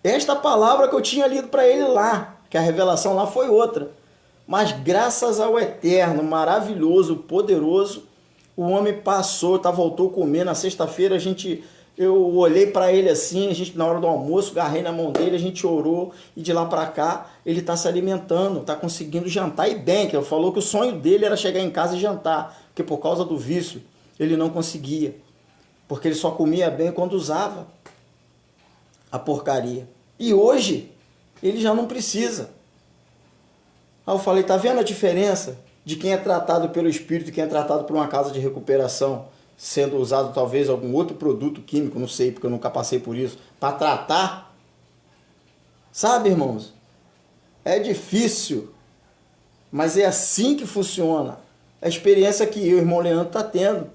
esta palavra que eu tinha lido para ele lá, que a revelação lá foi outra. Mas graças ao Eterno, maravilhoso, poderoso, o homem passou, voltou a comer. Na sexta-feira eu olhei para ele assim, a gente na hora do almoço, agarrei na mão dele, a gente orou e de lá para cá ele está se alimentando, está conseguindo jantar e bem, que ele falou que o sonho dele era chegar em casa e jantar, porque por causa do vício ele não conseguia, porque ele só comia bem quando usava a porcaria. E hoje ele já não precisa. Aí eu falei, tá vendo a diferença de quem é tratado pelo Espírito e quem é tratado por uma casa de recuperação? Sendo usado talvez algum outro produto químico, não sei, porque eu nunca passei por isso, para tratar. Sabe, irmãos? É difícil, mas é assim que funciona. A experiência que eu e o irmão Leandro está tendo.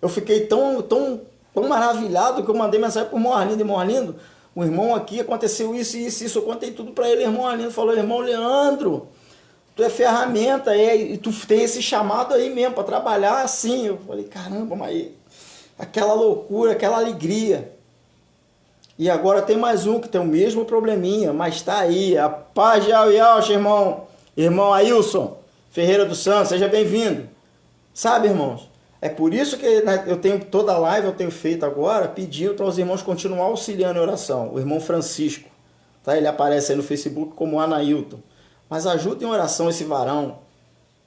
Eu fiquei tão maravilhado que eu mandei mensagem para o irmão Arlindo. Irmão Arlindo, o irmão aqui aconteceu isso, eu contei tudo para ele. O irmão Arlindo falou, irmão Leandro, tu é ferramenta, e tu tem esse chamado aí mesmo, para trabalhar assim. Eu falei, caramba, mas aquela loucura, aquela alegria. E agora tem mais um que tem o mesmo probleminha, mas está aí. A paz de Yaucha, irmão. Irmão Ailson, Ferreira do Santo, seja bem-vindo. Sabe, irmãos? É por isso que eu tenho toda a live, eu tenho feito agora, pedindo para os irmãos continuar auxiliando em oração. O irmão Francisco, tá? Ele aparece aí no Facebook como Anailton. Mas ajuda em oração esse varão.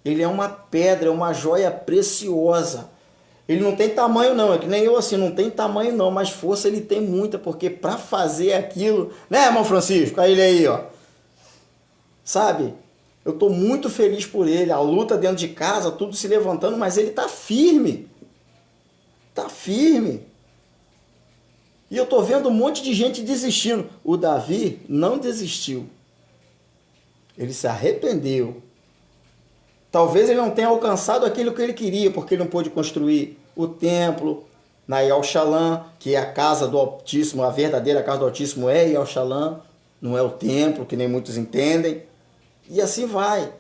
Ele é uma pedra, é uma joia preciosa. Ele não tem tamanho não, é que nem eu assim, não tem tamanho não, mas força ele tem muita, porque para fazer aquilo, né, irmão Francisco? Aí ele aí, ó. Sabe? Eu estou muito feliz por ele, a luta dentro de casa, tudo se levantando, mas ele está firme. Está firme. E eu estou vendo um monte de gente desistindo. O Davi não desistiu. Ele se arrependeu. Talvez ele não tenha alcançado aquilo que ele queria, porque ele não pôde construir o templo na Yalxalã, que é a casa do Altíssimo, a verdadeira casa do Altíssimo é Yalxalã, não é o templo, que nem muitos entendem. E assim vai.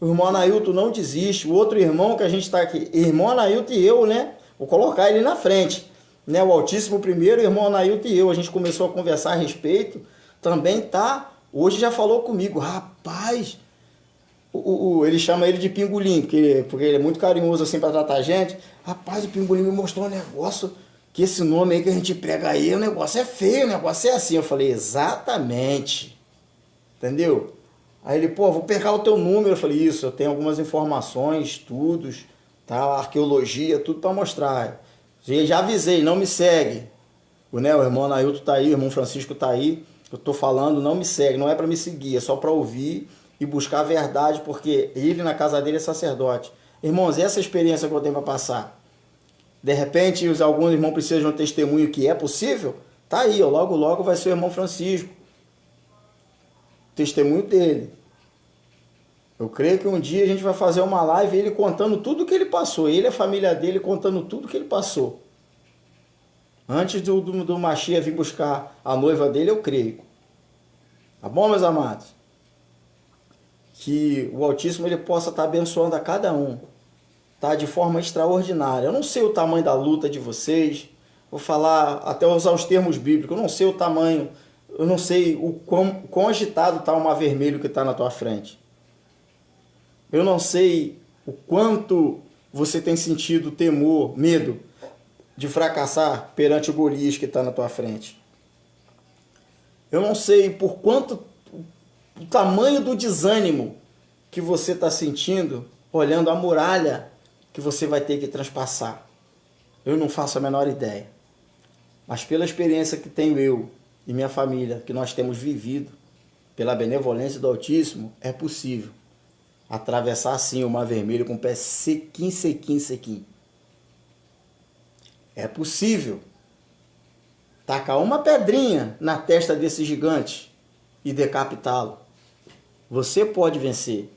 O irmão Anailton não desiste. O outro irmão que a gente está aqui, irmão Anailton e eu, né? Vou colocar ele na frente. Né? O Altíssimo primeiro, o irmão Anailton e eu. A gente começou a conversar a respeito. Também tá. Hoje já falou comigo. Rapaz, ele chama ele de Pingolim, porque ele é muito carinhoso assim para tratar a gente. Rapaz, o Pingolim me mostrou um negócio, que esse nome aí que a gente prega aí, o negócio é feio, o negócio é assim. Eu falei, exatamente. Entendeu? Aí ele, pô, vou pegar o teu número. Eu falei, isso, eu tenho algumas informações, estudos, tá? Arqueologia, tudo para mostrar. Já avisei, não me segue. O irmão Anailton tá aí, o irmão Francisco tá aí. Eu tô falando, não me segue, não é para me seguir, é só para ouvir e buscar a verdade, porque ele na casa dele é sacerdote. Irmãos, essa experiência que eu tenho para passar. De repente, alguns irmãos precisam de um testemunho que é possível. Tá aí, ó, logo, logo vai ser o irmão Francisco. Testemunho dele. Eu creio que um dia a gente vai fazer uma live ele contando tudo o que ele passou. Ele e a família dele contando tudo o que ele passou. Antes do Mashiach vir buscar a noiva dele, eu creio. Tá bom, meus amados? Que o Altíssimo ele possa estar abençoando a cada um. Tá? De forma extraordinária. Eu não sei o tamanho da luta de vocês. Vou falar, até usar os termos bíblicos. Eu não sei o tamanho. Eu não sei o quão agitado está o mar vermelho que está na tua frente. Eu não sei o quanto você tem sentido temor, medo de fracassar perante o Golias que está na tua frente. Eu não sei por quanto o tamanho do desânimo que você está sentindo olhando a muralha que você vai ter que transpassar. Eu não faço a menor ideia. Mas pela experiência que tenho eu e minha família, que nós temos vivido, pela benevolência do Altíssimo, é possível atravessar assim o Mar Vermelho com o pé sequinho, sequinho, sequinho. É possível tacar uma pedrinha na testa desse gigante e decapitá-lo. Você pode vencer.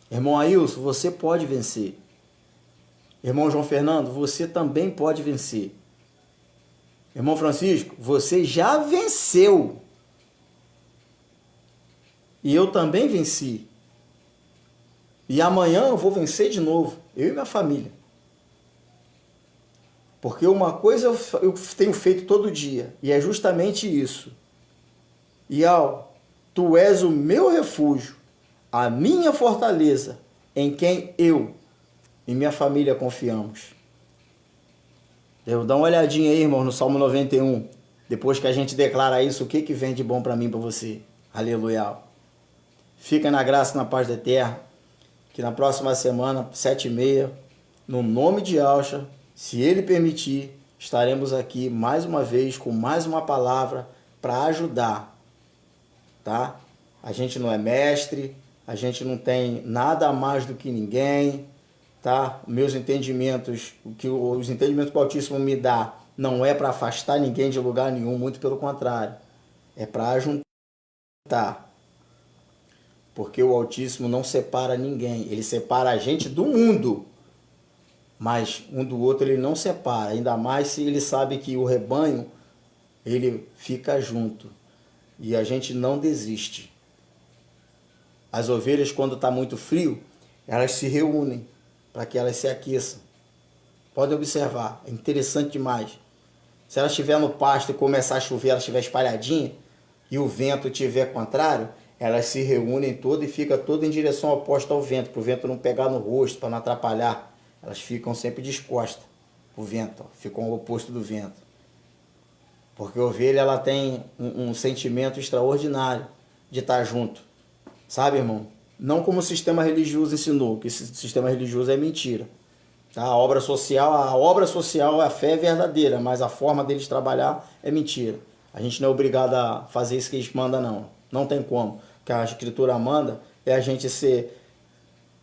Irmão Ailson, você pode vencer. Irmão João Fernando, você também pode vencer. Irmão Francisco, você já venceu. E eu também venci. E amanhã eu vou vencer de novo, eu e minha família. Porque uma coisa eu tenho feito todo dia, e é justamente isso. Ial, tu és o meu refúgio, a minha fortaleza, em quem eu e minha família confiamos. Dá uma olhadinha aí, irmão, no Salmo 91. Depois que a gente declara isso, o que vem de bom para mim e para você? Aleluia. Fica na graça e na paz da eterna. Que na próxima semana, 7h30, no nome de Alcha, se Ele permitir, estaremos aqui mais uma vez com mais uma palavra para ajudar, tá? A gente não é mestre, a gente não tem nada a mais do que ninguém, tá? Os entendimentos que o Altíssimo me dá não é para afastar ninguém de lugar nenhum, muito pelo contrário, é para ajuntar. Porque o Altíssimo não separa ninguém, ele separa a gente do mundo, mas um do outro ele não separa, ainda mais se ele sabe que o rebanho, ele fica junto e a gente não desiste. As ovelhas, quando está muito frio, elas se reúnem para que elas se aqueçam. Podem observar, é interessante demais. Se ela estiver no pasto e começar a chover, ela estiver espalhadinha e o vento estiver contrário, elas se reúnem todas e ficam todas em direção oposta ao vento, para o vento não pegar no rosto, para não atrapalhar. Elas ficam sempre dispostas para o vento, ó, ficam ao oposto do vento. Porque a ovelha ela tem um sentimento extraordinário de estar junto. Sabe, irmão? Não como o sistema religioso ensinou, que esse sistema religioso é mentira. Tá? A obra social, a fé é verdadeira, mas a forma deles trabalhar é mentira. A gente não é obrigado a fazer isso que eles mandam, não. Não tem como. O que a Escritura manda é a gente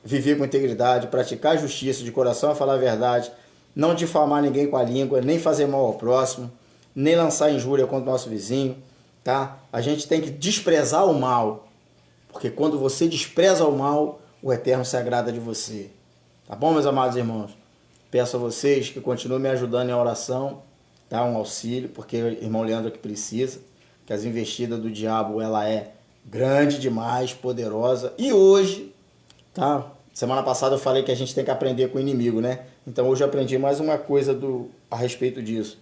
viver com integridade, praticar a justiça de coração, a falar a verdade, não difamar ninguém com a língua, nem fazer mal ao próximo, nem lançar injúria contra o nosso vizinho. Tá? A gente tem que desprezar o mal, porque quando você despreza o mal, o Eterno se agrada de você. Tá bom, meus amados irmãos? Peço a vocês que continuem me ajudando em oração, tá? Um auxílio, porque o irmão Leandro que precisa, que as investidas do diabo, ela é grande demais, poderosa. E hoje, tá? Semana passada eu falei que a gente tem que aprender com o inimigo, né? Então hoje eu aprendi mais uma coisa a respeito disso,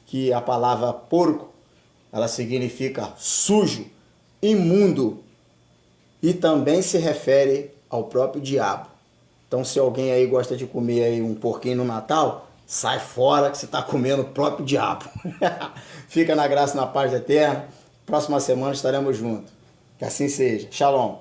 que a palavra porco, ela significa sujo, imundo, e também se refere ao próprio diabo. Então, se alguém aí gosta de comer aí um porquinho no Natal, sai fora que você está comendo o próprio diabo. Fica na graça e na paz eterna. Próxima semana estaremos juntos. Que assim seja. Shalom.